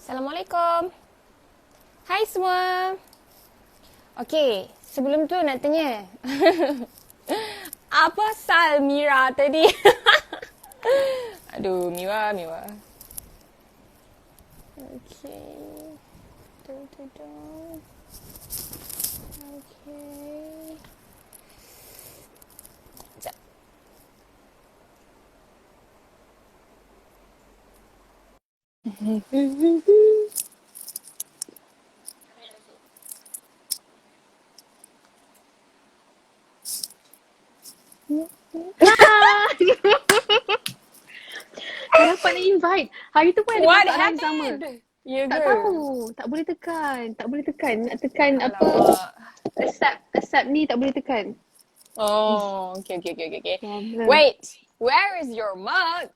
Assalamualaikum. Hai semua. Okey, sebelum tu nak tanya. Apa sal Mira tadi? Aduh, Mira. Okey. Okey. Sekejap. Tak dapat nak invite. Hari tu pun ada What masalah yang sama. happened? Ya Tak ke? tahu. Tak boleh tekan. Nak tekan apa. Alamak. Accept ni tak boleh tekan. Oh, okay. Problem. Wait, where is your mug?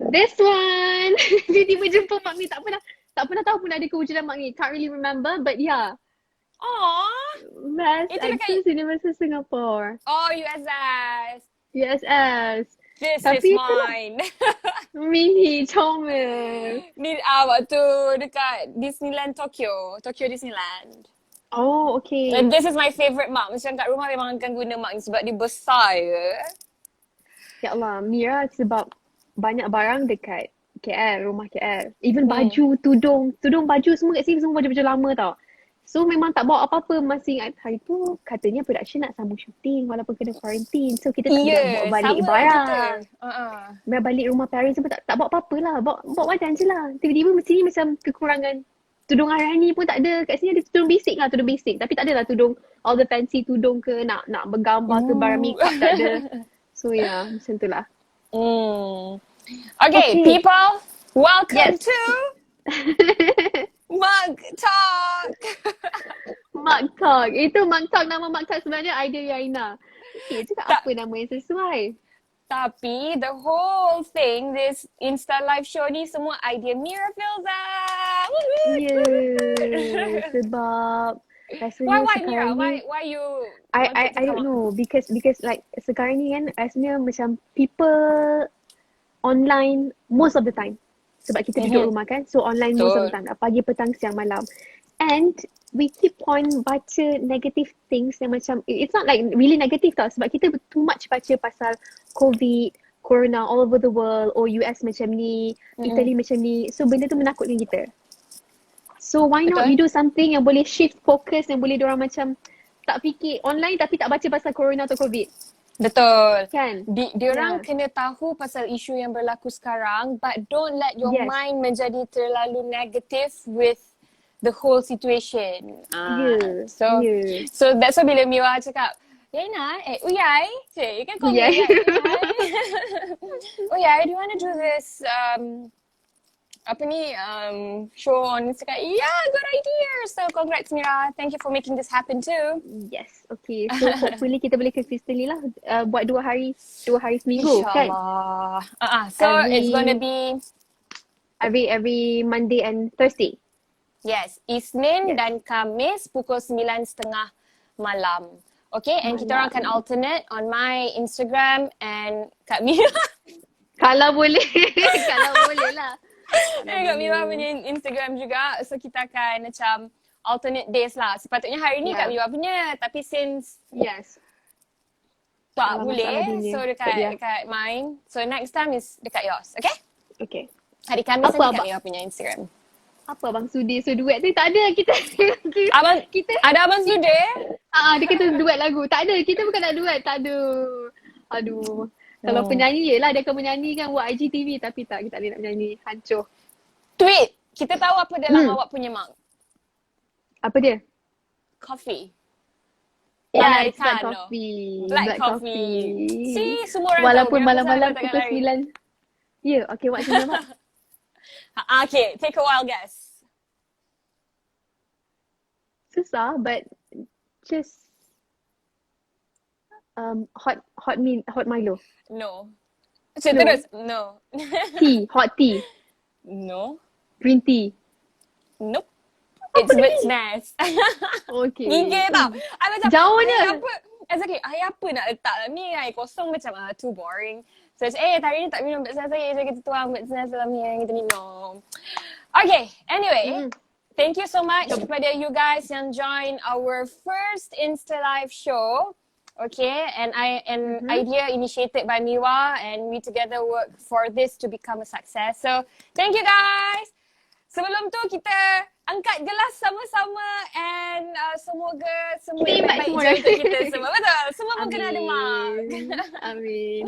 This one. Tiba-tiba jumpa Mak Mi. Tak pernah tahu pun ada kewujudan Mak Mi. Can't really remember. But yeah. Aww. Best Itu dekat- Access University Singapore. Oh, USS. USS. This Tapi is itulah. mine. Mini comel. Ni waktu dekat Disneyland Tokyo Disneyland. Oh, okay. And this is my favourite mug. Macam kat rumah memang akan guna mug ni sebab dia besar je. Ya Allah, Mira sebab banyak barang dekat KL, rumah KL. Even baju, tudung baju semua kat sini semua baju-baju lama tau. So memang tak bawa apa-apa. Masih ingat hari tu katanya production nak sambung syuting walaupun kena quarantine. So kita tak boleh bawa balik sama barang. kita. Biar balik rumah parents pun tak bawa apa-apa lah. Bawa badan je lah. Tiba-tiba mesti ni macam kekurangan. Tudung hari-hari pun tak ada. Kat sini ada tudung basic lah, tudung basic. Tapi tak adalah tudung, all the fancy tudung ke nak bergambar ke barang makeup tak ada. So yeah, macam tu lah. Okay, people, welcome Yes. to Mug Talk. Mak Talk. Itu Mak Talk, nama Mak Talk sebenarnya Aida Yaina. Okay, cakap apa nama yang sesuai? Tapi the whole thing, this Insta live show ni semua idea Mira Filza. Yeah, sebab rasanya Why sekarang Mira? ni Why you? I don't know because like sekarang ni kan rasanya macam people online most of the time. Sebab kita duduk rumah kan. So online most of the time. Pagi, petang, siang, malam. And we keep on baca negative things yang macam it's not like really negative tau. Sebab kita too much baca pasal COVID, Corona all over the world, or US macam ni, Italy macam ni. So benda tu menakutkan kita. So why not we do something yang boleh shift focus, yang boleh diorang macam tak fikir online tapi tak baca pasal Corona atau COVID. Betul. Kan? Diorang kena tahu pasal isu yang berlaku sekarang, but don't let your mind menjadi terlalu negative with the whole situation. So that's why bila Mira cakap, Yaina, Uyai, cik, kan kau Uyai. Uyai, do you want to do this show on Instagram? Yeah, good idea. So congrats Mira. Thank you for making this happen too. Yes, okay. So hopefully kita boleh consistently lah buat 2 hari seminggu kan? InsyaAllah. So it's gonna be every Monday and Thursday. Yes, Isnin dan Khamis pukul 9.30 malam. Okay, and kita orang akan alternate on my Instagram and Kak Mira. Kalau boleh lah. Kak Mira punya Instagram juga. So kita akan macam alternate days lah. Sepatutnya hari ni Kak Mira punya. Tapi since tak boleh, so dekat mine. So next time is dekat yours. Okay? Okay. Hari Khamis nanti Kak Mira punya Instagram. Apa Abang Sudi duet tu? Tak ada kita. Ada Abang Sudi? Dia kata duet lagu. Tak ada. Kita bukan nak duet. Tak ada. Aduh. Kalau penyanyi je lah dia akan menyanyi kan buat IGTV. Tapi tak, kita tak boleh nak menyanyi. Hancur. Tweet. Kita tahu apa dalam awak punya mug. Apa dia? Coffee. Yeah, it's black coffee. Black coffee. See, semua orang walaupun tahu. malam-malam pukul 9. Ya, okay, what's your name? Okay, take a wild guess. Susah, but just hot Milo. No. Terus. No. Tea, hot tea. No. Green tea. Nope. It's bird's nest. Okay. Gigil tau. I macam, jauhnya. Exactly. Air apa nak letak dalam ni? Air kosong macam too boring. So, hari ni tak minum bird's nest lagi. So, kita tuang bird's nest dalam ni yang kita minum. Okay, anyway. Thank you so much kepada you guys yang join our first Insta Live show. Okay, and idea initiated by Miwa, and we together work for this to become a success. So, thank you guys. Sebelum tu kita angkat gelas sama-sama and semoga semua baik-baik je untuk kita semua. Betul, semua pun kena ada mug. Amin.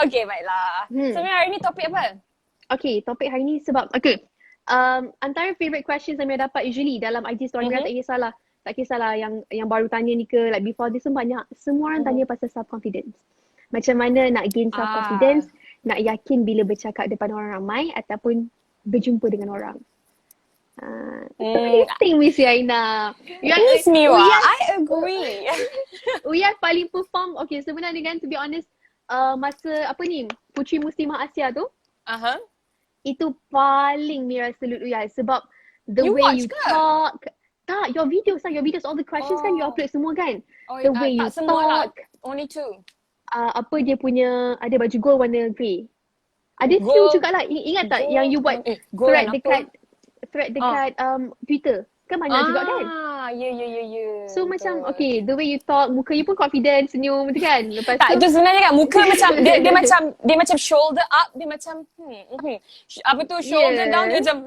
Okay, baiklah. So, hari ni topik apa? Okay, topik hari ni sebab, antara favorite questions yang Mira dapat usually dalam IG story Mira, tak kisahlah yang baru tanya ni ke, like before this pun banyak, semua orang tanya pasal self-confidence. Macam mana nak gain self-confidence, nak yakin bila bercakap depan orang ramai ataupun berjumpa dengan orang. What do you think, Miss Yaina? Miss Miwa, I agree. Uyas paling perform, okay sebenarnya kan, to be honest, masa Puteri Muslimah Asia tu, itu paling Mira salute Uyas sebab the way you talk. Tak, your videos all the questions kan you upload semua kan. The way you talk. Only 2. Apa dia punya, ada baju gold warna grey. Ada few jugalah, ingat tak yang you buat thread dekat Twitter. Kan banyak juga kan? Ya. So macam, okay, the way you talk, muka you pun confident, senyum tu kan. Lepas tak, itu sebenarnya kan muka macam dia macam shoulder up, dia macam apa tu shoulder down, dia macam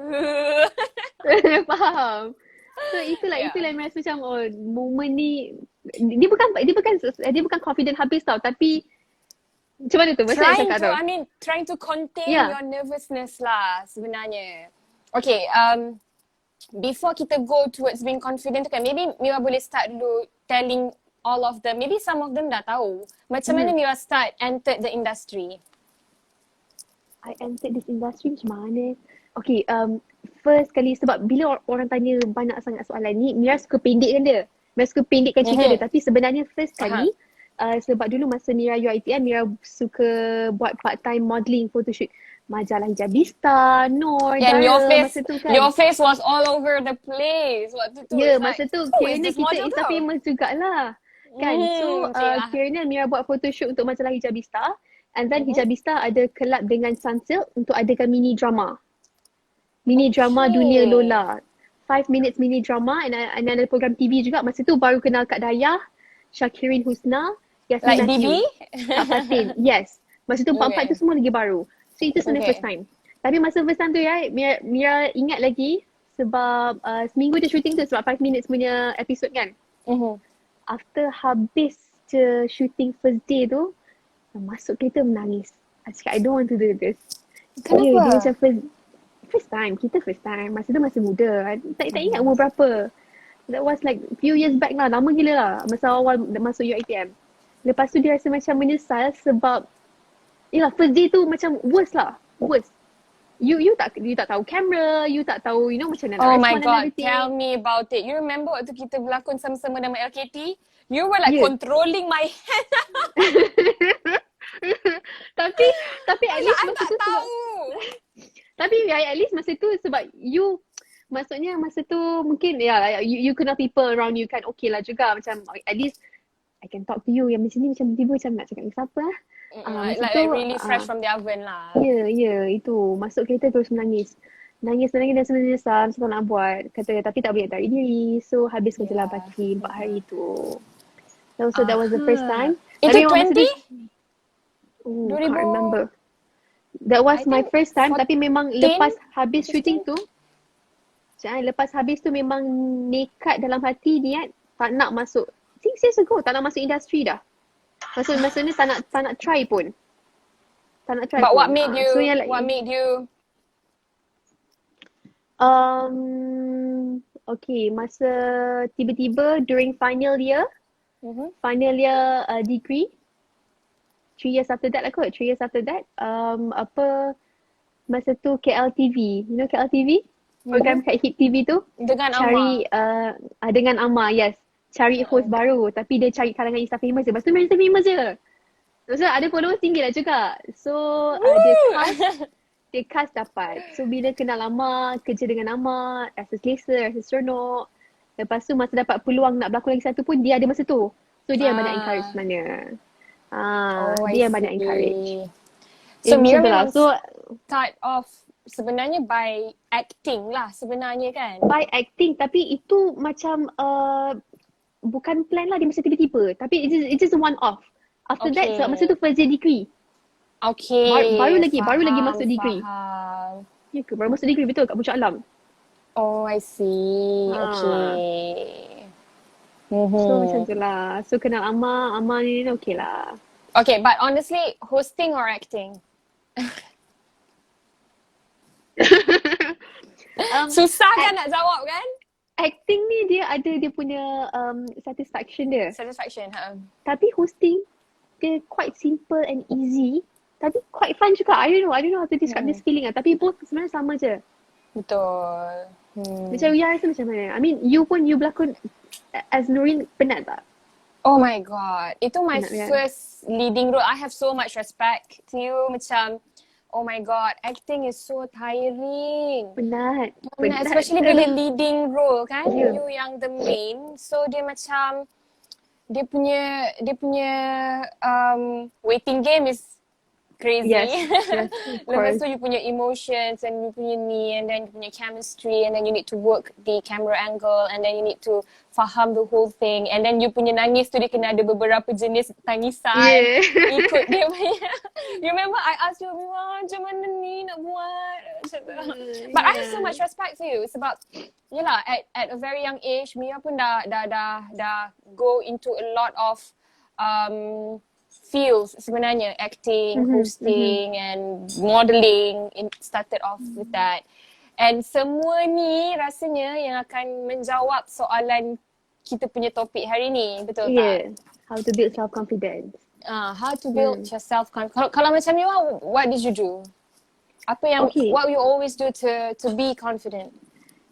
faham. So itulah yang rasa macam moment ni dia bukan confident habis tau, tapi macam mana tu? Trying to contain your nervousness lah sebenarnya. Okay, before kita go towards being confident kan, maybe Mira boleh start dulu telling all of them, maybe some of them dah tahu macam mana Mira entered the industry. I entered this industry macam mana? Okay, first kali sebab bila orang tanya banyak sangat soalan ni, Mira suka pendekkan dia. Mira suka pendekkan cerita dia, tapi sebenarnya first kali sebab dulu masa Mira UiTM, Mira suka buat part-time modelling photoshoot. Majalah Hijabista, Noor, and masa tu kan. Your face was all over the place waktu tu. Ya, masa tu kiranya kita Insta famous jugalah. Kan? So kiranya Mira buat photoshoot untuk majalah Hijabista, and then Hijabista ada collab dengan Sunsilk untuk adakan mini drama Dunia Lola. 5 minutes mini drama, and ada program TV juga. Masa tu baru kenal Kak Dayah, Syakirin Husna, Yasmin Nasir, Kak Fatin. Yes. Masa tu 4-4 tu semua lagi baru. So itu sebenarnya first time. Tapi masa first time tu Mira ingat lagi sebab seminggu dia shooting tu sebab 5 minutes punya episode kan. After habis je shooting first day tu, masuk kereta menangis. I cakap, I don't want to do this. Kenapa? Dia macam first time. Masa tu masih muda. Tak ingat umur berapa. That was like few years back lah. Lama gila lah. Masa awal masuk UiTM. Lepas tu dia rasa macam menyesal sebab first day tu macam worst. You tak tahu kamera, you tak tahu macam mana nak respond. Oh my god, tell me about it. You remember waktu kita berlakon sama-sama nama LKT? You were like controlling my hand. tapi at least masa tu tahu. Tapi at least masa tu sebab you, maksudnya masa tu mungkin you kenal people around you kan, okay lah juga macam at least I can talk to you. Yang macam ni macam tiba macam nak cakap dengan siapa lah. Like really fresh from the oven lah. Ya, itu. Masuk kereta terus menangis. Nangis dan menyesal tak nak buat. Kata tapi tak boleh tarik diri. So habis kerja lah pagi 4 hari tu. So that was the first time. Itu 20? Can't remember. That was my first time, tapi memang lepas habis shooting tu, lepas habis tu memang nekat dalam hati niat tak nak masuk. 6 years ago tak nak masuk industri dah. Masa ni tak nak try pun. But what made you okay, masa tiba-tiba during final year degree, 3 years after that lah kot. 3 years after that, masa tu KLTV, you know KLTV? Program kat Hit TV tu. Dengan dengan Amma, yes. Cari host baru, tapi dia cari kalangan Insta famous je. Lepas tu Insta famous je. Maksudnya ada followers tinggi lah juga. So dia cast dapat. So bila kenal Amma, kerja dengan Amma, rasa selesa, rasa seronok. Lepas tu masa dapat peluang nak berlakon lagi satu pun dia ada masa tu. So dia yang banyak encourage sebenarnya. Dia yang banyak encourage. So Mira memang start off sebenarnya by acting lah sebenarnya kan. By acting, tapi itu macam bukan plan lah, dia macam tiba-tiba. Tapi it's just a one off. After that, sebab masa tu first year degree. Okay. Baru lagi masuk degree. Faham. Ya ke? Baru masuk degree betul kat Puncak Alam. Oh, I see. Okay. So macam tu lah. So kenal Amar ni okay lah. Okay, but honestly, hosting or acting? Susah kan nak jawab kan? Acting ni dia ada dia punya satisfaction dia. Satisfaction, Tapi hosting, dia quite simple and easy. Tapi quite fun juga. I don't know how to describe this feeling lah. Tapi both sebenarnya sama je. Betul. Macam Ria rasa macam mana? I mean, you berlakon as Nurin, penat tak? Oh my god. Itu my penat, first leading role. I have so much respect to you. Macam, oh my god, acting is so tiring. Penat. Especially bila leading role kan. You yang the main. So dia macam, dia punya waiting game is crazy. Yes, Lepas tu you punya emotions and you punya ni and then you punya chemistry and then you need to work the camera angle and then you need to faham the whole thing and then you punya nangis tu dia kena ada beberapa jenis tangisan. Ikut dia punya. You remember I asked you, macam mana ni nak buat? But I have so much respect for you sebab yelah at a very young age Mia pun dah go into a lot of fields sebenarnya, acting, hosting and modelling started off with that. And semua ni rasanya yang akan menjawab soalan kita punya topik hari ni, betul tak? How to build self-confidence. How to build your self-confidence. Kalau macam you, what did you do? Apa yang, what you always do to be confident?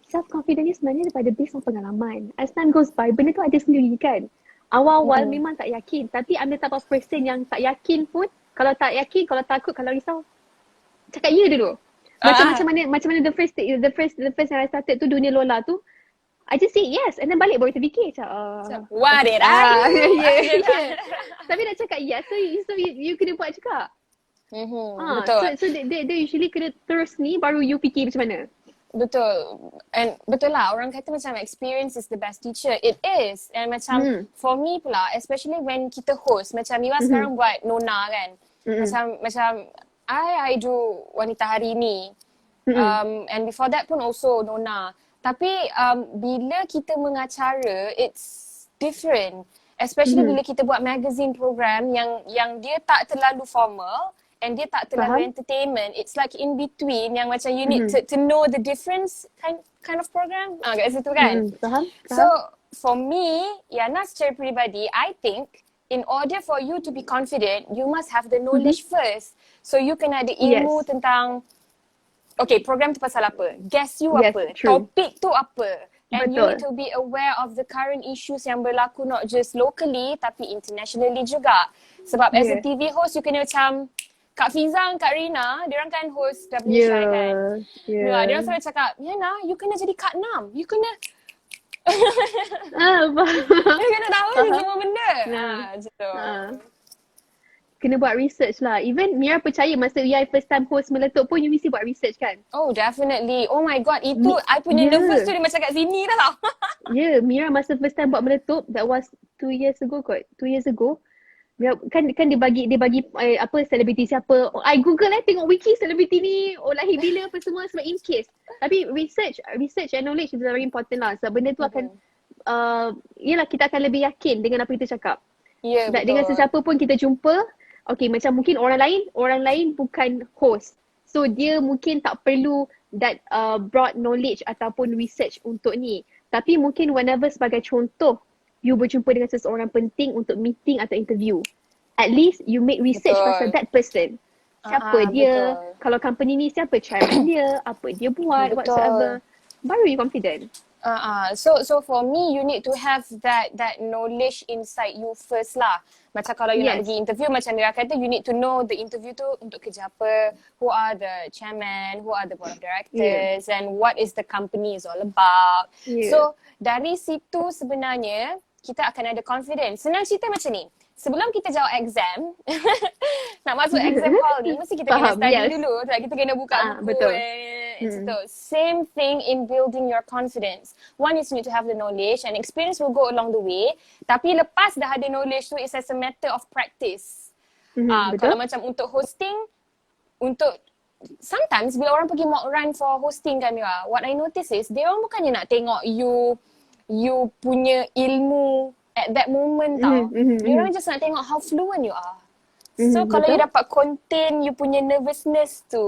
Self-confidence ni sebenarnya daripada based on pengalaman. As time goes by, benda tu ada sendiri kan. Awal-awal memang tak yakin. Tapi I'm the type of person yang tak yakin pun. Kalau tak yakin, kalau takut, kalau risau, cakap ya dulu. Macam mana the first yang I started tu, dunia Lola tu, I just say yes and then balik baru terfikir. What did I do? Tapi nak cakap yes, so you kena buat juga. Betul. So they usually kena terus ni baru you fikir macam mana. Betul. And betul lah, orang kata macam experience is the best teacher. It is. And macam for me pula, especially when kita host, macam Miwa sekarang buat Nona kan. Macam I do Wanita Hari Ni. And before that pun also Nona. Tapi bila kita mengacara, it's different. Especially bila kita buat magazine program yang dia tak terlalu formal. And dia tak terlalu entertainment. It's like in between yang macam you need to know the difference kind of program. Kat situ kan. So for me, Yana secara peribadi, I think in order for you to be confident, you must have the knowledge first. So you kena ada ilmu tentang, okay, program tu pasal apa? Guest you apa? Topik tu apa? And you need to be aware of the current issues yang berlaku not just locally tapi internationally juga. Sebab as a TV host, you kena macam Kak Fizang, Kak Rina, diorang kan host WSI kan. Diorang selalu cakap, Yana, you kena jadi Kak Nam. You kena you kena tahu semua benda. Gitu. Kena buat research lah. Even Mira percaya masa Ria first time host Meletup pun you mesti buat research kan? Oh, definitely. Oh my god, itu I punya nervous tu dia macam kat sini tau. Mira masa first time buat Meletup, that was 2 years ago kot. 2 years ago. Kan dia bagi apa selebriti siapa. I Google tengok wiki selebriti ni lahir bila apa semua sebab in case. Tapi research and knowledge is very important lah. Sebab benda tu akan yelah kita akan lebih yakin dengan apa kita cakap. Betul. Dengan sesiapa pun kita jumpa, okay macam mungkin orang lain bukan host. So dia mungkin tak perlu that broad knowledge ataupun research untuk ni. Tapi mungkin whenever sebagai contoh you berjumpa dengan seseorang penting untuk meeting atau interview. At least you make research pasal that person. Siapa dia, kalau company ni siapa chairman dia, apa dia buat, whatsoever. Baru you confident. So for me, you need to have that knowledge inside you first lah. Macam kalau you nak pergi interview, macam dia kata, you need to know the interview tu untuk kerja apa, who are the chairman, who are the board of directors, and what is the company is all about. So dari situ sebenarnya kita akan ada confidence. Senang cerita macam ni. sebelum kita jawab exam, nak masuk exam hall ni, mesti kita kena study dulu. Kita kena buka buku. Betul. Same thing in building your confidence. One is you need to have the knowledge and experience will go along the way. Tapi lepas dah ada knowledge tu, it's as a matter of practice. Kalau macam untuk hosting, sometimes bila orang pergi mock run for hosting kan Mira, what I notice is, dia orang bukannya nak tengok you punya ilmu at that moment tau. Dia orang just nak tengok how fluent you are. So kalau you dapat contain you punya nervousness tu,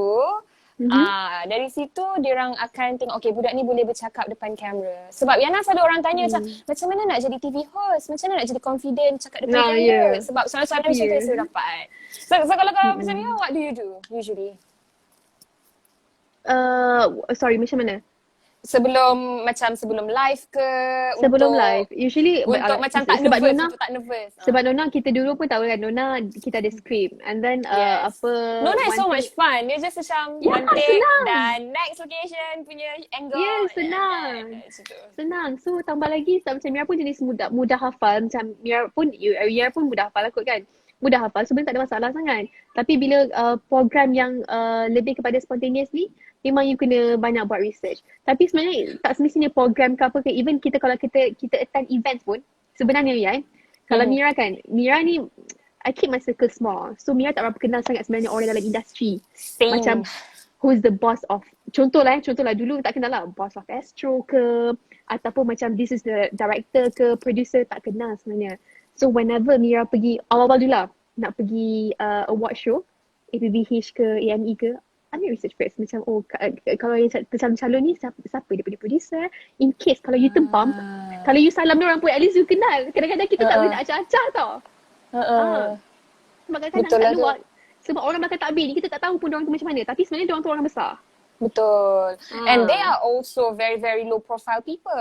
dari situ dia orang akan tengok, okay, budak ni boleh bercakap depan kamera. Sebab Yana selalu orang tanya macam mana nak jadi TV host? Macam mana nak jadi confident cakap depan kamera? Sebab soalan-soalan macam tu saya dapat. So kalau macam ni, what do you do usually? Sorry, macam mana? Sebelum live ke? Sebelum live. Usually untuk macam tak nervous. Sebab Nona kita dulu pun tahu kan, Nona kita ada script. And then Nona is so much fun. Dia just macam one take dan next location punya angle. Yes, senang. So tambah lagi macam Mira pun jenis mudah hafal. Macam Mira pun mudah hafal kot kan. Mudah hafal, sebenarnya tak ada masalah sangat. Tapi bila program yang lebih kepada spontaneous ni, memang you kena banyak buat research. Tapi sebenarnya tak semestinya program ke apa ke, even kalau kita attend events pun, sebenarnya kan, kalau Mira ni, I keep my circle small. So Mira tak berapa kenal sangat sebenarnya orang dalam industri. Same. Macam who's the boss of, contohlah dulu tak kenal lah, boss of Astro ke, ataupun macam this is the director ke, producer, tak kenal sebenarnya. So whenever Mira pergi, awal-awal dulu lah, nak pergi award show, APBH ke, AME ke, ambil research first. Macam, kalau yang macam calon ni, siapa dia punya producer? In case, kalau you tempam, kalau you salam orang pun, at least you kenal. Kadang-kadang kita tak boleh nak acah-acah tau. Sebab kadang-kadang kat luar, sebab orang belakang takbir ni, kita tak tahu pun orang tu macam mana. Tapi sebenarnya diorang tu orang besar. Betul. And they are also very, very low profile people.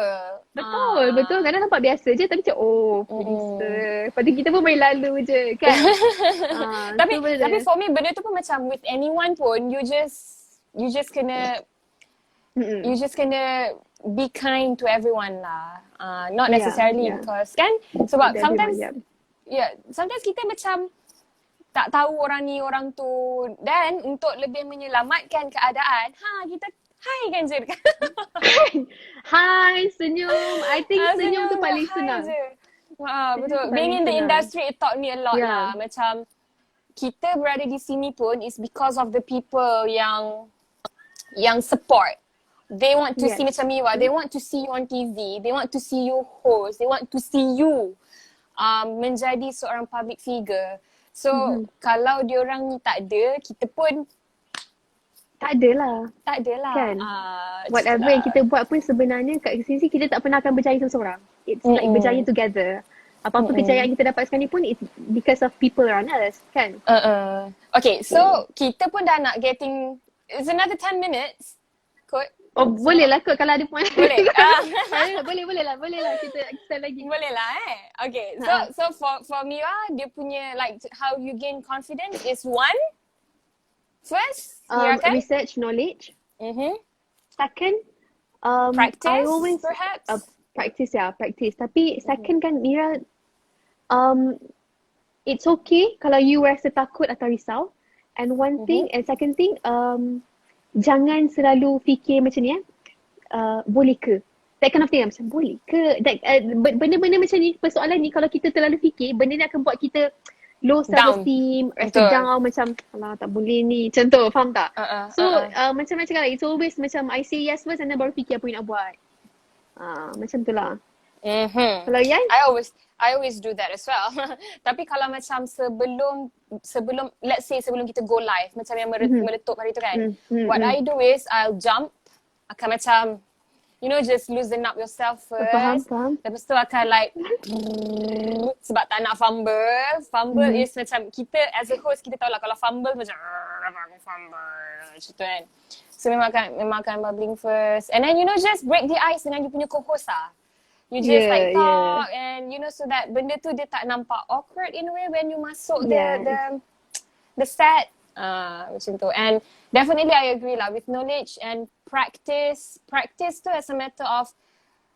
Betul. Kadang nampak biasa je, tapi macam, producer. Padahal kita pun main lalu je, kan? Tapi for me, benda tu pun macam with anyone pun, you just kena be kind to everyone lah. Not necessarily because kan, sebab sometimes sometimes kita macam tak tahu orang ni orang tu, dan untuk lebih menyelamatkan keadaan, kita hi kan je. Hi, senyum. I think senyum tu paling senang. Betul. Being in the industry, it taught me a lot lah. Macam kita berada di sini pun is because of the people yang support. They want to see macam Mira, they want to see you on TV, they want to see you host, they want to see you menjadi seorang public figure. So, kalau diorang ni tak ada, kita pun tak adalah. Kan? Whatever yang kita buat pun sebenarnya kat sini kita tak pernah akan berjaya seorang. It's like berjaya together. Apa-apa kejayaan kita dapat sekarang ni pun it's because of people around us, kan? Okay, so kita pun dah nak getting, it's another 10 minutes. Kot. Boleh lah kot kalau ada point. Boleh. Boleh lah kita extend lagi. Boleh lah Okay, so for Mira, dia punya like how you gain confidence is first, research knowledge. Second, practice, I always, perhaps. Practice. Tapi second kan Mira, it's okay kalau you rasa takut atau risau. And second thing, jangan selalu fikir macam ni boleh ke? That kind of thing macam boleh ke? Benda-benda macam ni, persoalan ni kalau kita terlalu fikir, benda ni akan buat kita low self-esteem, rasa down macam alah tak boleh ni. Macam tu, faham tak? Macam cakap, it's always macam I say yes first and then baru fikir apa yang nak buat. Macam tu lah. Kalau Yan? I always do that as well. Tapi kalau macam sebelum let's say sebelum kita go live, macam yang meletup hari tu kan, what I do is I'll jump, akan macam just loosen up yourself first. Faham. Lepas tu akan like sebab tak nak fumble is macam kita as a host, kita tahu lah kalau fumble macam macam tu kan. So memang akan bubbling first, and then just break the ice dengan you punya co-host lah. You just talk and so that benda tu dia tak nampak awkward in a way when you masuk the set. Macam tu. And definitely I agree lah with knowledge and practice tu as a matter of,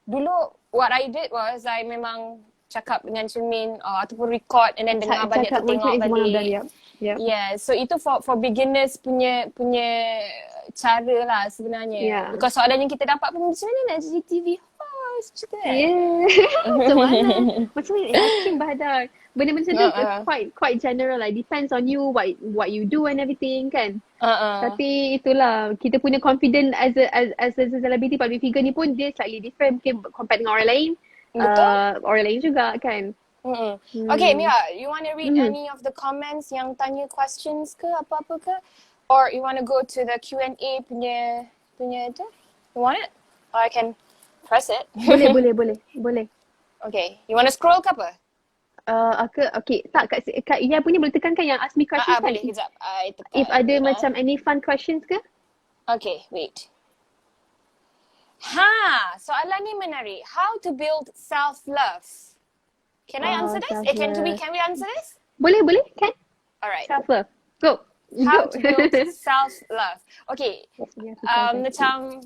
dulu what I did was I memang cakap dengan cermin ataupun record and then dengar balik atau tengok balik. Yeah, so itu for beginners punya cara lah sebenarnya. Yeah. Because soalan yang kita dapat pun macam mana nak jadi TV host macam tu kan? Macam mana? Macam mana yakin Bahadak? Benda-benda tu quite general lah. Depends on you, what you do and everything kan. Tapi itulah, kita punya confident as a celebrity public figure ni pun dia slightly different mungkin compare dengan orang lain. Orang lain juga kan. Okay, Mira, you want to read any of the comments yang tanya questions ke apa-apa ke? Or you want to go to the Q&A punya tu? You want it? Or I can press it? Boleh. Okay, you want to scroll ke apa? Okay, tak kat Iya punya boleh tekankan yang ask me questions kan? Boleh, kejap. If ada macam any fun questions ke? Okay, wait. Soalan ni menarik. How to build self-love? Can I answer this? Can we answer this? Boleh, can. Alright. Self-love. Go. How to build self-love. Okay. Macam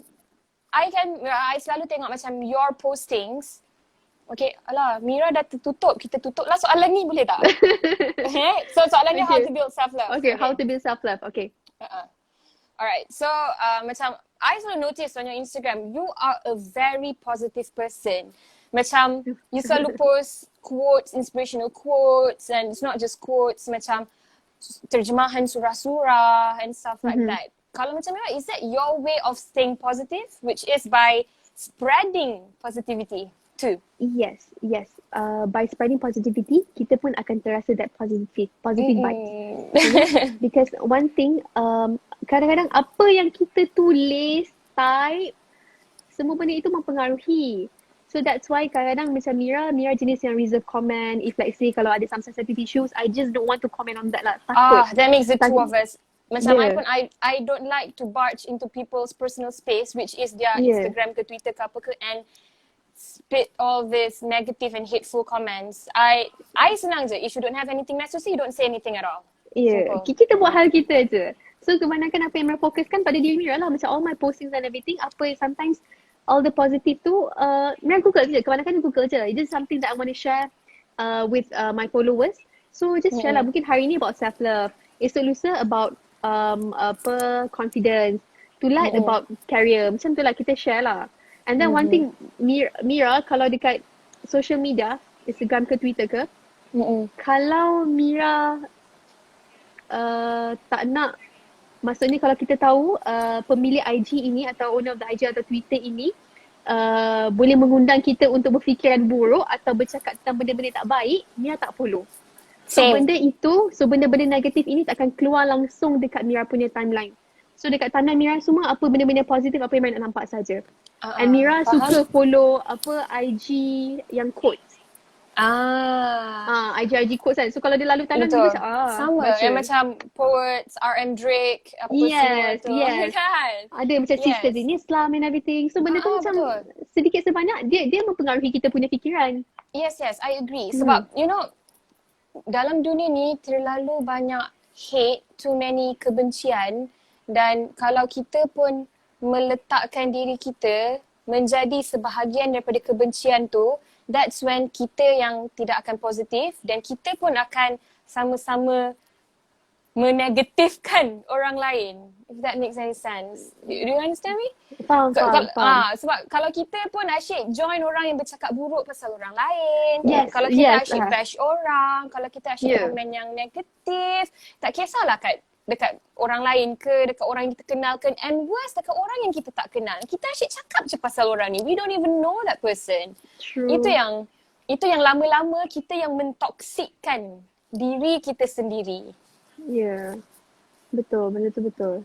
I selalu tengok macam your postings. Okay, alah, Mira dah tertutup. Kita tutup lah soalan ni, boleh tak? So soalan ni how to build self-love. Okay, how to build self-love. Okay. Alright, so macam I selalu notice on your Instagram, you are a very positive person. Macam you selalu post quotes, inspirational quotes, and it's not just quotes, macam terjemahan surah-surah and stuff like that. Kalau macam Mira, is that your way of staying positive, which is by spreading positivity too? Yes. By spreading positivity, kita pun akan terasa that positive vibes. Because one thing, kadang-kadang apa yang kita tulis, type, semua benda itu mempengaruhi. So that's why kadang-kadang macam Mira jenis yang reserve comment. If like say kalau ada some sensitive issues, I just don't want to comment on that lah. Takut. That makes the two of us. Macam I don't like to barge into people's personal space, which is their Instagram ke Twitter ke apa ke, and spit all this negative and hateful comments. I senang je. If you don't have anything nice to say, you don't say anything at all. Kita buat hal kita je. So kebanyakan apa yang Mira fokuskan pada diri Mira lah. Macam all my postings and everything, sometimes all the positive tu, Mira Google je. Kebanyakan Google je. It's just something that I want to share with my followers. So just share lah. Mungkin hari ni about self-love. Esok lusa about confidence. Tonight about career. Macam tu lah kita share lah. And then one thing, Mira kalau dekat social media, Instagram ke Twitter ke, kalau Mira tak nak, maksudnya kalau kita tahu pemilik IG ini atau owner of the IG atau Twitter ini boleh mengundang kita untuk berfikiran buruk atau bercakap tentang benda-benda tak baik, Mira tak follow. So benda-benda negatif ini tak akan keluar langsung dekat Mira punya timeline. So dekat timeline Mira semua apa benda-benda positif, apa yang Mira nak nampak saja. And Mira suka follow IG yang quotes. IG quotes kan. So kalau dia lalu tangan dia macam sama. Yang macam poets, RM Drake, apa semua tu. Yes. Kan? Ada macam tips ke jenis Islam and everything. So benda tu macam sedikit sebanyak dia mempengaruhi kita punya fikiran. Yes, I agree. Sebab you know, dalam dunia ni terlalu banyak hate, too many kebencian, dan kalau kita pun meletakkan diri kita menjadi sebahagian daripada kebencian tu, that's when kita yang tidak akan positif dan kita pun akan sama-sama menegatifkan orang lain. If that makes any sense. Do you understand me? Faham. Sebab kalau kita pun asyik join orang yang bercakap buruk pasal orang lain, kalau kita asyik bash orang, kalau kita asyik komen yang negatif, tak kisahlah dekat orang lain ke, dekat orang yang kita kenal ke, and worse dekat orang yang kita tak kenal. Kita asyik cakap je pasal orang ni. We don't even know that person. True. Itu yang lama-lama kita yang mentoksikkan diri kita sendiri. Betul, benda tu betul.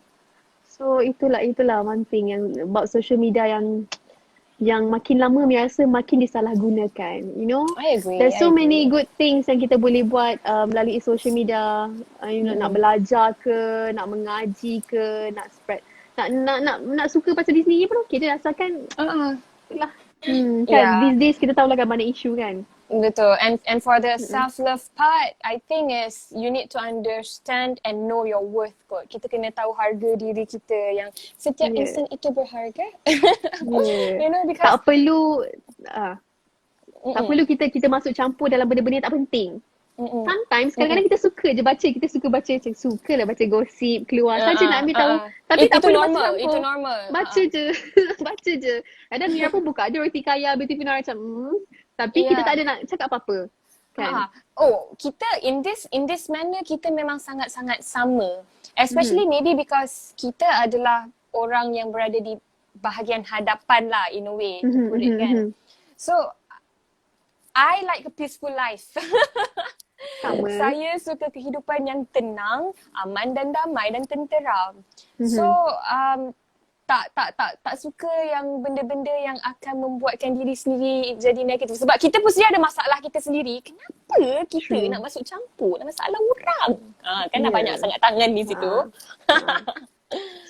So itulah one thing yang about social media yang makin lama Mira rasa makin disalahgunakan. You know, I agree. There's so many good things yang kita boleh buat melalui social media. Nak belajar ke, nak mengaji ke, nak spread, nak suka pasal diri sendiri pun okey je, asalkan itulah. These days kita tahu lah kan banyak isu kan. Betul. And for the self-love part, I think is you need to understand and know your worth kot. Kita kena tahu harga diri kita, yang setiap insan itu berharga. You know, because tak perlu Tak perlu kita masuk campur dalam benda-benda yang tak penting. Sometimes kadang-kadang kita suka je baca, kita suka baca macam sukalah baca gosip keluar saja nak ambil tahu. Tapi tak perlu masuk campur. Itu normal. Baca je. Baca je. Kadang Mira pun buka ada roti kaya beauty final macam tapi kita tak ada nak cakap apa-apa. Kan? Kita in this manner kita memang sangat-sangat sama. Especially maybe because kita adalah orang yang berada di bahagian hadapan lah in a way to put it kan. So I like a peaceful life. Sama. Saya suka kehidupan yang tenang, aman dan damai dan tenteram. So tak suka yang benda-benda yang akan membuatkan diri sendiri jadi negatif. Sebab kita pun sendiri ada masalah kita sendiri. Kenapa kita nak masuk campur dalam masalah orang? Kan dah banyak sangat tangan di situ.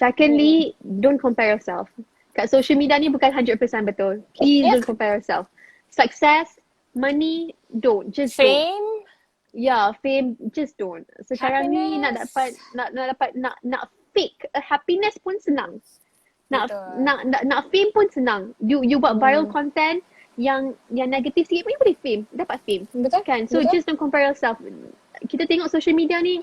Secondly, don't compare yourself. Kat social media ni bukan 100% betul. Please don't compare yourself. Success, money, don't. Just fame. Don't. Yeah, fame, just don't. Sekarang ni nak fake a happiness pun senang. Nak fame pun senang. You buat viral content yang negatif sikit pun you boleh fame. Dapat fame. Betul kan? So just don't compare yourself. Kita tengok social media ni,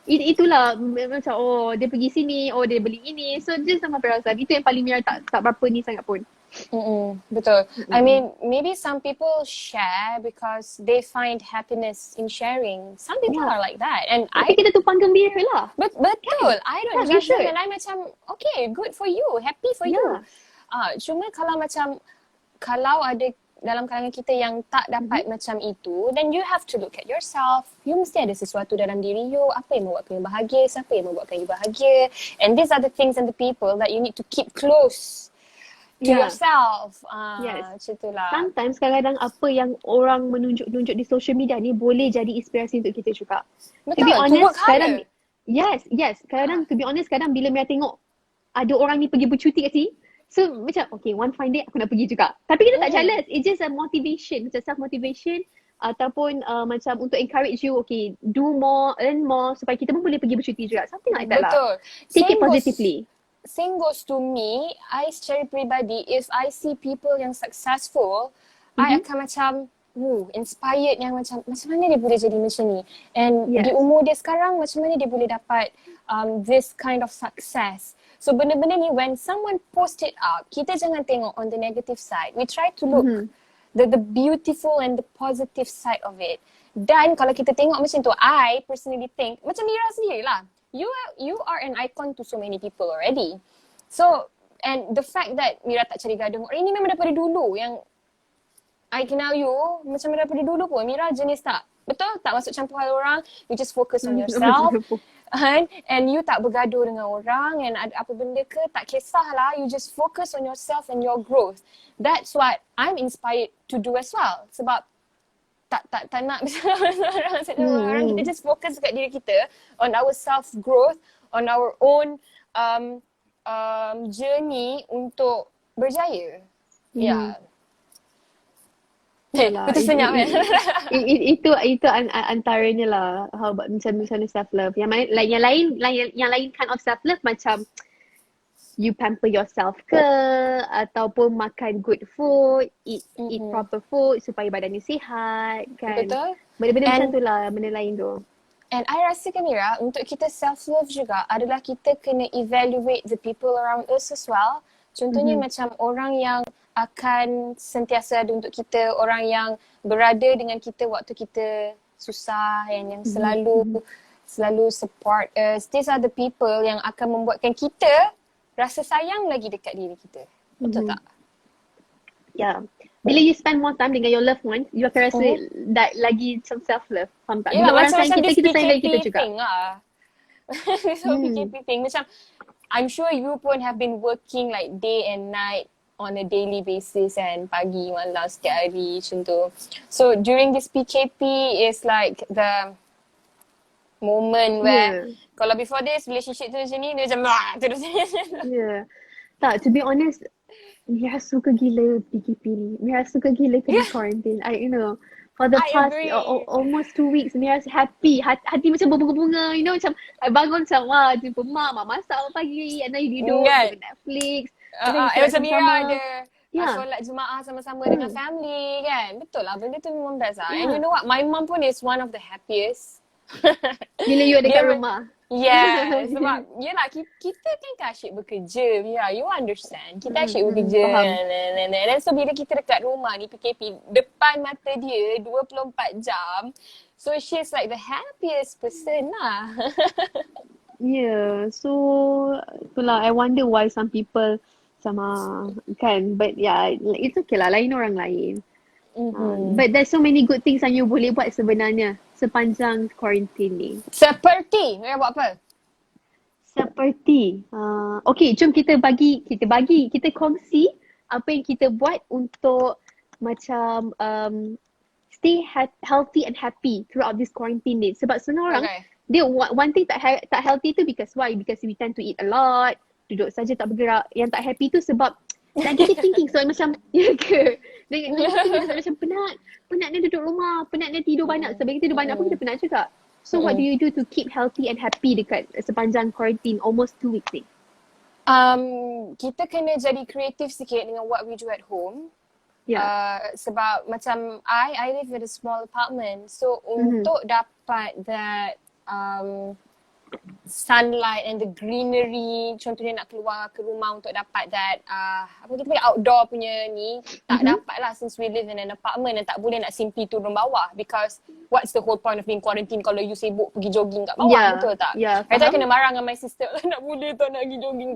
itulah macam dia pergi sini, dia beli ini. So just don't compare yourself. Itu yang paling Mira tak berapa ni sangat pun. Betul. I mean, maybe some people share because they find happiness in sharing. Some people are like that. And Tapi kita tumpang gembira lah. Betul. I don't judge them and I macam, okay, good for you. Happy for you. Cuma kalau ada dalam kalangan kita yang tak dapat macam itu, then you have to look at yourself. You mesti ada sesuatu dalam diri you. Apa yang membuatkan you bahagia? Siapa yang membuatkan you bahagia? And these are the things and the people that you need to keep close to yourself. Macam itulah. Sometimes kadang-kadang apa yang orang menunjuk-nunjuk di social media ni boleh jadi inspirasi untuk kita juga. Betul. To be honest, kadang yes. Kadang to be honest, kadang bila Mira tengok ada orang ni pergi bercuti kat sini, so macam okay, one fine day aku nak pergi juga. Tapi kita tak jealous. It's just a motivation, macam self-motivation ataupun macam untuk encourage you, okay, do more, earn more supaya kita pun boleh pergi bercuti juga. Something like that lah. Take it positively. Same goes to me. I secara peribadi, if I see people yang successful, I akan macam inspired yang macam mana dia boleh jadi macam ni. And di umur dia sekarang, macam mana dia boleh dapat this kind of success. So benda-benda ni, when someone post it up, kita jangan tengok on the negative side. We try to look the beautiful and the positive side of it. Dan kalau kita tengok macam tu, I personally think, macam Mira sendiri lah. You are an icon to so many people already. So, and the fact that Mira tak cari gaduh, ini memang daripada dulu yang I kenal you, macam daripada dulu pun, Mira jenis tak masuk campur hal orang, you just focus on yourself. And you tak bergaduh dengan orang and apa benda ke, tak kisahlah, you just focus on yourself and your growth. That's what I'm inspired to do as well. Sebab tak nak orang, kita just fokus dekat diri kita on our self growth, on our own journey untuk berjaya. Itu senyap kan. Itu antaranya lah how about macam self love. Yang lain kind of self love macam you pamper yourself ke, ataupun makan good food, eat proper food supaya badan you sihat kan. Betul. Benda-benda macam tu lah, benda lain tu. And I rasa Mira, untuk kita self-love juga adalah kita kena evaluate the people around us as well. Contohnya macam orang yang akan sentiasa ada untuk kita, orang yang berada dengan kita waktu kita susah, yang selalu support us. These are the people yang akan membuatkan kita rasa sayang lagi dekat diri kita. Betul tak? Ya. Bila you spend more time dengan your loved ones, you akan rasa that lagi macam self-love. Faham tak? Bila orang sayang kita sayang lagi kita juga. So PKP thing. Macam, I'm sure you pun have been working like day and night on a daily basis and pagi, malam, setiap hari macam tu. So during this PKP is like the moment where kalau before this relationship tu macam ni, dia macam terus. Tak, to be honest, Mira suka gila PKP ni. Mira suka gila kena quarantine. For the past almost 2 weeks, Mira happy. Hati macam berbunga-bunga. Macam I bangun macam, jumpa mak masak pagi. And then you duduk, Netflix. Macam Mira solat jemaah sama-sama dengan family kan. Betul lah, benda tu memang best lah. And you know what, my mom pun is one of the happiest. Bila you ada kat rumah. Yeah, sebab yelah kita kan asyik bekerja. Yeah, you understand. Kita asyik bekerja. Dan so bila kita dekat rumah ni PKP, depan mata dia 24 jam. So she's like the happiest person lah. Yeah, so itulah I wonder why some people sama kan, but yeah, it's okay lah, lain orang lain. But there's so many good things yang you boleh buat sebenarnya sepanjang quarantine ni. Seperti, you buat apa? Seperti, okay, jom kita kongsi apa yang kita buat untuk macam stay healthy and happy throughout this quarantine ni. Sebab semua orang, dia one thing tak healthy tu because why? Because we tend to eat a lot, duduk saja tak bergerak. Yang tak happy tu sebab negative thinking. So macam, ya ke? Macam penatnya duduk rumah, penatnya tidur banyak. Sebab kita tidur banyak pun kita penat juga. So what do you do to keep healthy and happy dekat sepanjang quarantine almost 2 weeks ni? Kita kena jadi kreatif sikit dengan what we do at home. Sebab macam I live in a small apartment. So untuk dapat that sunlight and the greenery, contohnya nak keluar ke rumah untuk dapat that apa kita panggil outdoor punya ni, tak dapat lah since we live in an apartment, dan tak boleh nak simply turun bawah because what's the whole point of being quarantine kalau you sibuk pergi jogging kat bawah, betul tak? Saya kena marah dengan my sister lah, nak boleh tak nak pergi jogging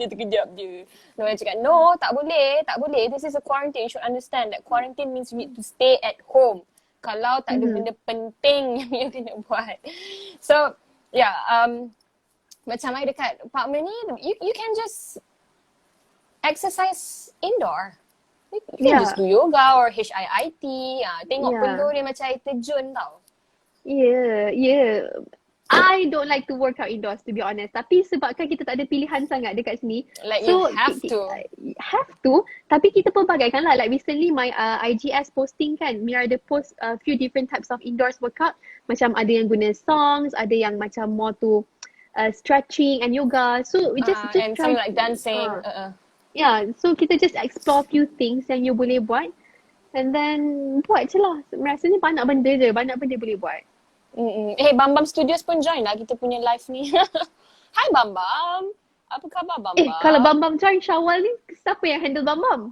terkejap je. No, saya cakap no, tak boleh, this is a quarantine, you should understand that quarantine means we need to stay at home kalau tak ada benda penting yang kena buat. So macam I dekat apartment ni, you can just exercise indoor. You can just do yoga or HIIT. Tengok peluh dia macam air terjun tau. Yeah. I don't like to work out indoors, to be honest. Tapi sebabkan kita tak ada pilihan sangat dekat sini. Like so, you have to. Tapi kita pun bagaikan lah. Like recently my IGS posting kan. Mira ada post a few different types of indoors workout. Macam ada yang guna songs, ada yang macam more to stretching and yoga. So we just and try. something like dancing. Yeah, so kita just explore few things yang you boleh buat. And then buat je lah. Rasanya banyak benda boleh buat. Bambam Studios pun join lah kita punya live ni. Hai Bambam. Apa khabar Bambam? Kalau Bambam join Syawal ni, siapa yang handle Bambam?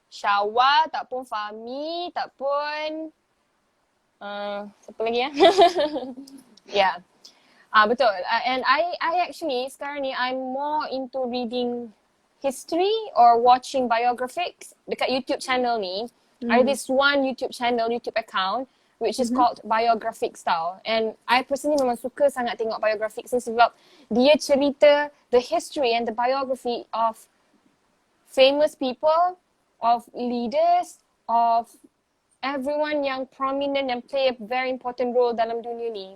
Syawal, tak pun Fahmi, tak pun siapa lagi ya? Yeah. Betul. And I actually sekarang ni I'm more into reading history or watching biographies dekat YouTube channel ni. I have this one YouTube account which is called Biographics tau. And I personally memang suka sangat tengok biographics ni sebab dia cerita the history and the biography of famous people, of leaders, of everyone yang prominent and play a very important role dalam dunia ni.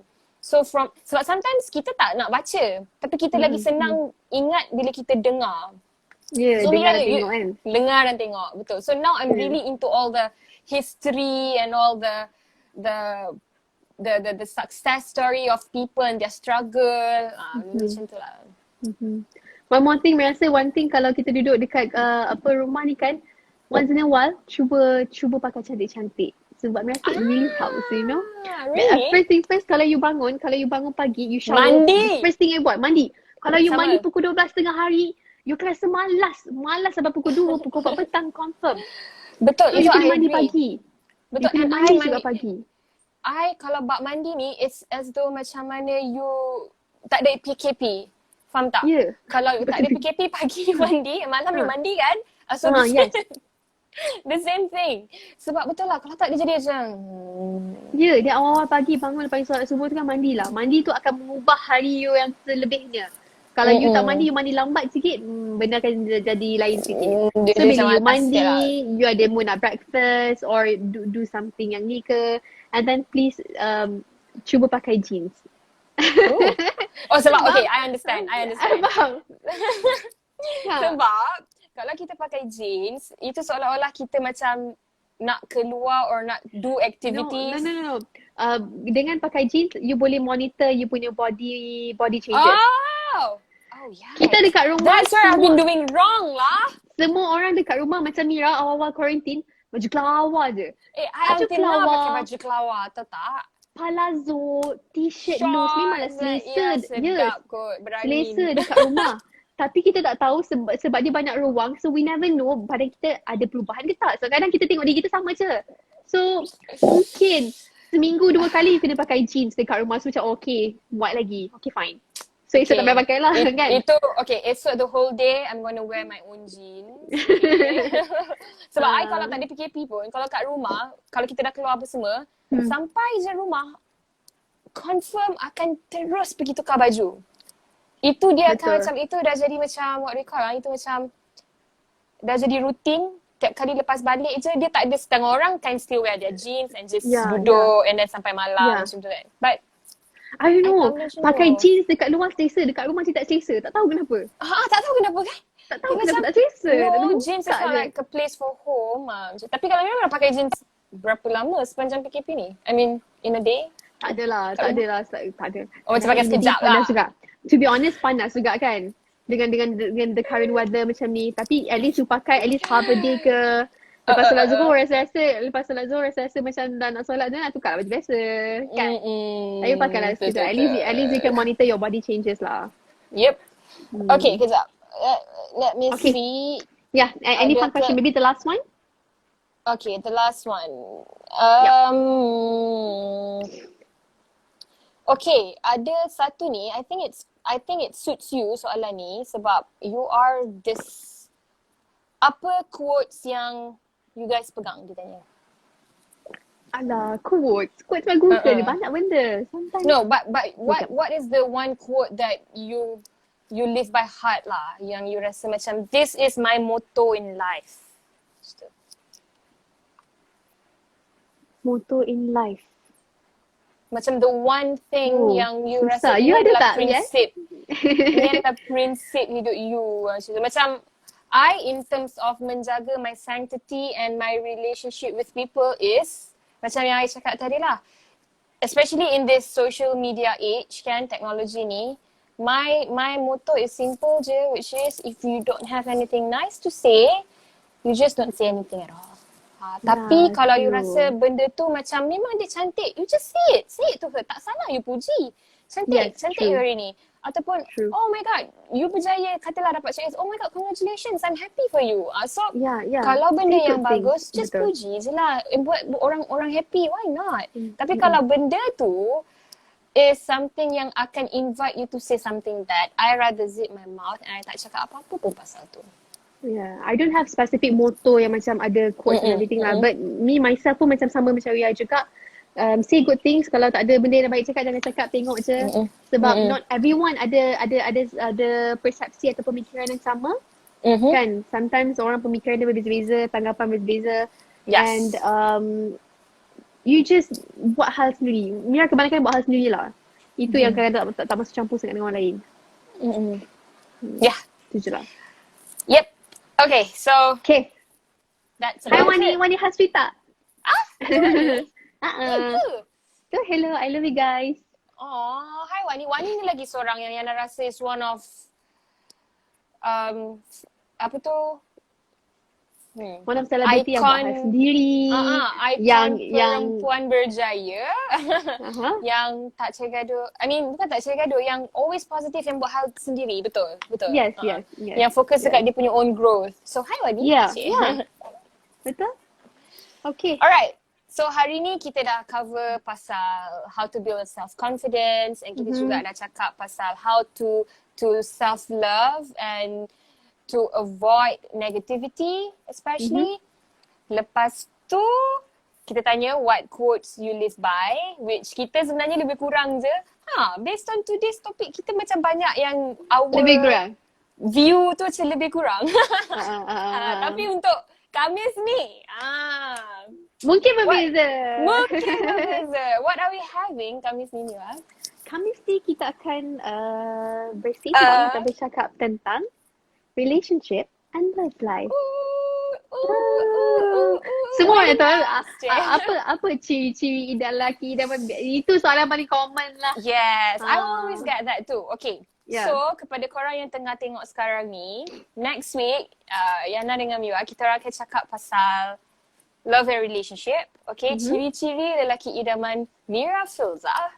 So sebab sometimes kita tak nak baca, tapi kita lagi senang ingat bila kita dengar. So dengar dan tengok kan? Dengar dan tengok, betul. So now I'm really into all the history and all the success story of people and their struggle. Macam tu lah. One more thing, rasa one thing kalau kita duduk dekat rumah ni kan, once in a while cuba pakai cantik-cantik. Sebab rasa it really helps, you know. Really? First thing first, kalau you bangun pagi, you shower. Mandi. First thing you buat, mandi. Kalau you mandi pukul 12 tengah hari, you akan rasa malas sampai pukul 2, pukul 4 petang confirm. Betul, you itu kena I mandi agree. Pagi. Betul, you kena mandi juga pagi. Kalau bab mandi ni, it's as though macam mana you tak ada PKP. Faham tak? Kalau tak ada PKP, pagi you mandi, malam you mandi kan? So yes. the same thing. Sebab betul lah, kalau tak dia jadi macam dia awal-awal pagi bangun lepas solat subuh tu kan mandilah. Mandi tu akan mengubah hari you yang selebihnya. Kalau you tak mandi, you mandi lambat sikit, benda akan jadi lain sikit. So bila you mandi, you ada mood nak breakfast or do something yang ni ke. And then please cuba pakai jeans. Sebab okay, I understand. Faham? Sebab kalau kita pakai jeans, itu seolah-olah kita macam nak keluar or nak do activities. No. Dengan pakai jeans, you boleh monitor you punya body changes. Oh yeah. Kita dekat rumah. That's where I've been doing wrong lah. Semua orang dekat rumah macam Mira awal-awal quarantine, baju kelawar je. I Baju until now pakai kelawar, baju kelawar, tahu tak? palazzo, t-shirt loose, memanglah Shorts, selesa. sedap kot, berangin. Selesa dekat rumah. Tapi kita tak tahu sebab dia banyak ruang. So we never know badan kita ada perubahan ke tak. So kadang kita tengok diri kita sama je. So mungkin seminggu 2 kali kena pakai jeans dekat rumah. So macam okay, muat lagi. Okay fine. So esok tak payah pakai lah kan. Itu okay, esok the whole day I'm gonna wear my own jeans. Sebab I kalau tak ada PKP pun, kalau kat rumah, kalau kita dah keluar apa semua, sampai je rumah, confirm akan terus pergi tukar baju. Itu dia akan macam, itu dah jadi macam, what they call itu macam, dah jadi rutin. Tiap kali lepas balik je, dia tak ada, setengah orang can still wear their jeans and just duduk and then sampai malam macam tu kan. But I don't know, pakai jeans dekat luar selesa, dekat rumah macam tak selesa. Tak tahu kenapa. Tak tahu kenapa kan? Tak tahu kenapa tak selesa. No, jeans is not like a place for home. Tapi kalau memang pakai jeans berapa lama sepanjang PKP ni? I mean, in a day? Tak adalah. Tak ada. Oh, macam pakai sekejap lah. Juga. To be honest, panas juga kan. Dengan the current weather macam ni. Tapi at least you pakai at least half a day ke. Lepas solat Zuhur rasa macam dah nak solat dah nak tukar baju biasa kan. Tapi pakailah sekejap. At least you can monitor your body changes lah. Yep. Okay, kejap. Let me see. Yeah, any fun question? Maybe the last one? Okay, the last one. Okay, ada satu ni. I think it suits you soalan ni sebab you are this. Apa quotes yang you guys pegang, dia tanya. Alah, quotes mah Google banyak benda. Sometimes. No, but what is the one quote that you live by heart lah, yang you rasa macam this is my motto in life? Motto in life. Macam the one thing yang you susah. rasa You ada tak? prinsip. Ini adalah prinsip hidup you. Macam I, in terms of menjaga my sanctity and my relationship with people is, macam yang I cakap tadi lah, especially in this social media age kan, teknologi ni, my motto is simple je, which is if you don't have anything nice to say, you just don't say anything at all. Tapi kalau you rasa benda tu macam memang dia cantik, you just say it to her. Tak salah you puji. Cantik you hari ni. Ataupun, oh my god, you berjaya, katalah dapat CS, oh my god, congratulations, I'm happy for you. So, kalau benda yang bagus, just puji je lah. Buat orang happy, why not? Tapi kalau benda tu is something yang akan invite you to say something bad, I rather zip my mouth and I tak cakap apa-apa pun pasal tu. Yeah, I don't have specific motto yang macam ada quotes and everything lah. But me myself pun macam sama macam Ria juga. Say good things. Kalau tak ada benda yang baik cakap, jangan cakap, tengok je. Sebab not everyone ada persepsi atau pemikiran yang sama. Kan? Sometimes orang pemikiran dia berbeza-beza, tanggapan berbeza. And you just buat hal sendiri. Mira kebanyakan buat hal sendiri lah. Itu yang kadang tak masuk campur sangat dengan orang lain. Itu je lah. Yep. Okay, so that's Hi Wani Hasrita. So hello, I love you guys. Oh, hi Wani. Wani ni lagi seorang yang Yana rasa is one of apa tu? One of celebrity yang buat hal sendiri. Icon perempuan berjaya. Yang tak cegaduh. I mean, bukan tak cegaduh. Yang always positive, yang buat hal sendiri. Betul? Yes. Yang fokus dekat dia punya own growth. So, hi Wani. Yeah. Betul? Okay. Alright. So hari ni kita dah cover pasal how to build self-confidence and kita juga dah cakap pasal how to self-love and to avoid negativity especially. Lepas tu kita tanya what quotes you live by, which kita sebenarnya lebih kurang je. Based on today's topic kita macam banyak yang our lebih kurang view tu macam lebih kurang. Tapi untuk Khamis ni mungkin berbeza. What are we having Khamis ni Mira? Khamis ni kita akan bersama, kita bercakap tentang relationship and love life. Semua orang tahu apa ciri-ciri ideal lelaki dan itu soalan paling common lah. Yes, I always get that too. Okay, Yeah. So, kepada korang yang tengah tengok sekarang ni, next week, Yana dengan Mira, kita orang akan cakap pasal love and relationship. Okay, ciri-ciri lelaki idaman Mira Filzah.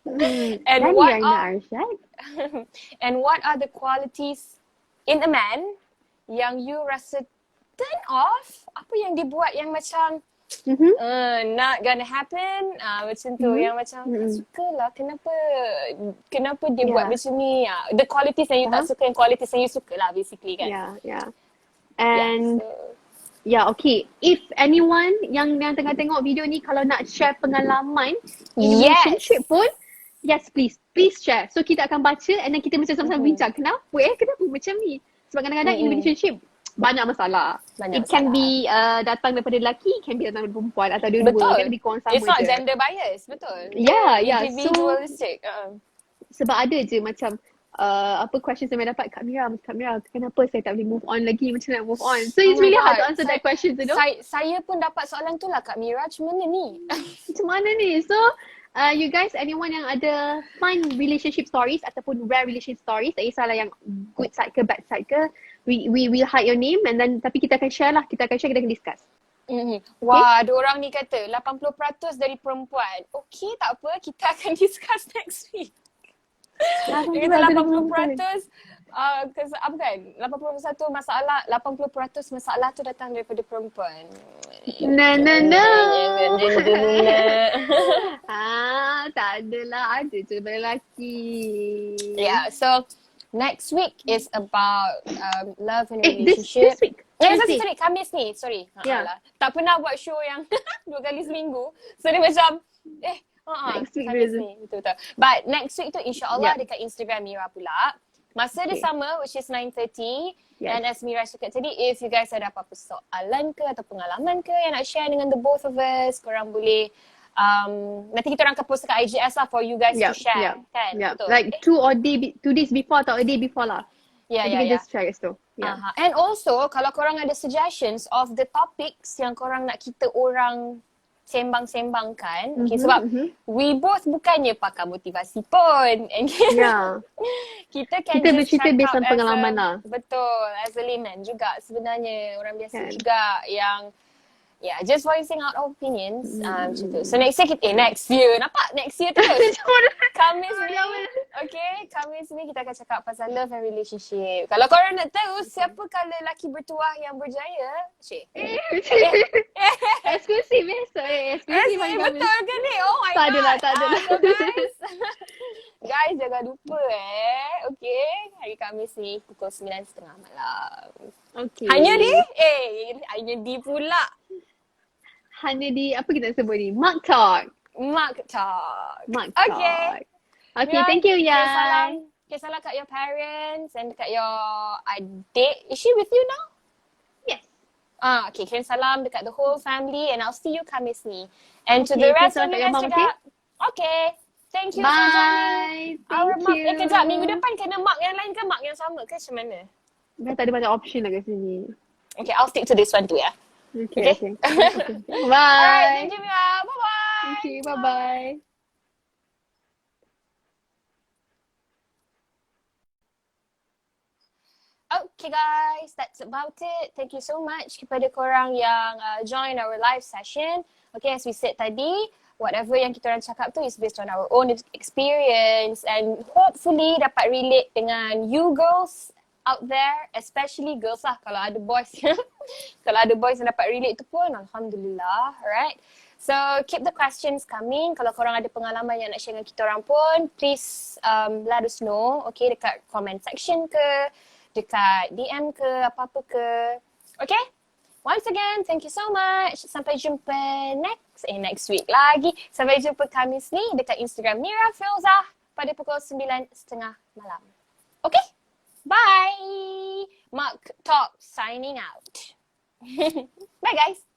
And Dan what Raina are Arsyad. and what are the qualities in a man yang you rasa turn off? Apa yang dibuat yang macam not gonna happen, macam tu, yang macam tak suka lah, kenapa dia buat macam ni, the qualities yang you tak suka and qualities yang you suka lah basically kan. And okay, if anyone yang tengah tengok video ni kalau nak share pengalaman in relationship pun, please share. So kita akan baca and then kita macam sama-sama bincang kenapa macam ni, sebab kadang-kadang in relationship banyak masalah. It can be datang daripada lelaki, it can be datang daripada perempuan atau dua-dua. Kan lebih kurang sama je. It's not gender bias, betul. Individualistic. Sebab ada je macam questions yang saya dapat, Kak Mira, kenapa saya tak boleh move on lagi, macam nak move on. So it's really hard to answer that question, you know. Saya pun dapat soalan tu lah, Kak Mira, macam mana ni? So you guys, anyone yang ada fun relationship stories ataupun rare relationship stories, tak kisahlah yang good side ke bad side ke, we will hide your name and then tapi kita akan share, kita akan discuss. Wah, ada orang ni kata 80% dari perempuan. Okay, tak apa, kita akan discuss next week. Dia kata 80% apa kan? 80% masalah tu datang daripada perempuan. No. Tak adalah, ada je lelaki. Yeah, so next week is about love and relationship. This week. Sorry, Khamis ni. Sorry. Tak pernah buat show yang 2 kali seminggu. So dia macam next week Khamis ni. Betul. But next week tu insyaAllah dekat Instagram Mira pula. Masa dia sama, which is 9:30. And as Mira cakap tadi, if you guys ada apa-apa soalan ke atau pengalaman ke yang nak share dengan the both of us, korang boleh nanti kita orang akan post dekat IGS lah for you guys to share. Kan? Betul. Like 2 days before atau a day before lah. You can just share it tu. And also, kalau korang ada suggestions of the topics yang korang nak kita orang sembang-sembangkan, sebab we both bukannya pakar motivasi pun. And kita bercerita based on pengalaman lah. Betul, as a layman juga sebenarnya, orang biasa juga yang just voicing out opinions macam tu. So next year, nampak? Next year terus. Khamis ni, Khamis ni kita akan cakap pasal love and relationship. Kalau korang nak tahu siapakah lelaki bertuah yang berjaya, eksklusif besok. Betul ke ni? Oh my god. Tak adalah. So guys, jangan lupa hari Khamis ni pukul 9:30 malam. Hanya di pula. Hanya di, apa kita sebut ni? Mark Talk. Okay, thank you ya. Salam kat your parents and kat your adik. Is she with you now? Yes. Okay, kirim salam dekat the whole family and I'll see you Khamis ni. And to the rest of you guys juga. Okay. Thank you for joining. Thank you. Kejap, minggu depan kena mark yang lain ke mark yang sama ke macam mana? Dah tak ada banyak option lah kat sini. Okay, I'll stick to this one too ya. Okay. Bye. Alright, thank you Mira. Bye-bye. Thank you, bye-bye. Okay guys, that's about it. Thank you so much kepada korang yang join our live session. Okay, as we said tadi, whatever yang kita orang cakap tu is based on our own experience and hopefully dapat relate dengan you girls out there, especially girls lah. Kalau ada boys kalau ada boys yang dapat relate tu pun alhamdulillah. Alright, so keep the questions coming. Kalau korang ada pengalaman yang nak share dengan kita orang pun, please let us know. Okay, dekat comment section ke, dekat DM ke, apa-apa ke. Okay, once again, thank you so much. Sampai jumpa next week lagi. Sampai jumpa Khamis ni dekat Instagram Mira Filzah pada pukul 9:30 malam. Okay, bye. Mark Talk signing out. Bye guys.